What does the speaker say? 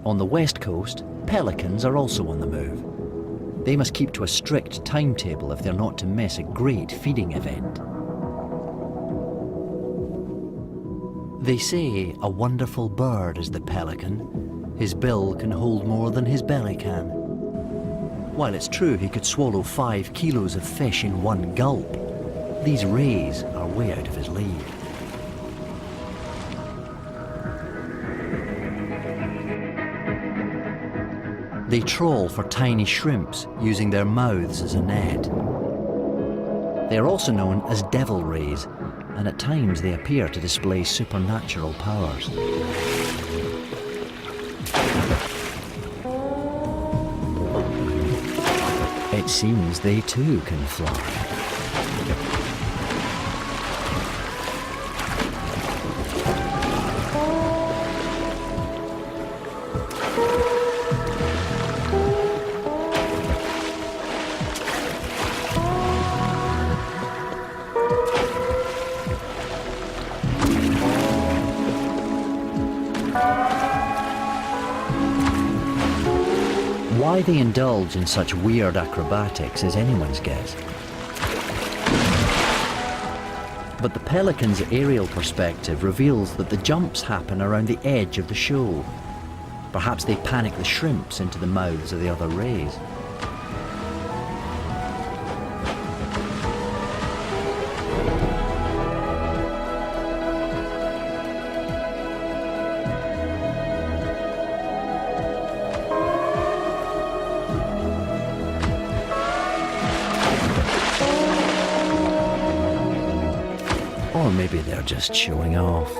On the west coast, pelicans are also on the move. They must keep to a strict timetable if they're not to miss a great feeding event. They say a wonderful bird is the pelican. His bill can hold more than his belly can. While it's true he could swallow 5 kilos of fish in one gulp, these rays are way out of his league. They trawl for tiny shrimps, using their mouths as a net. They are also known as devil rays, and at times they appear to display supernatural powers. It seems they too can fly. Why they indulge in such weird acrobatics is anyone's guess. But the pelican's aerial perspective reveals that the jumps happen around the edge of the shoal. Perhaps they panic the shrimps into the mouths of the other rays. Or maybe they're just showing off.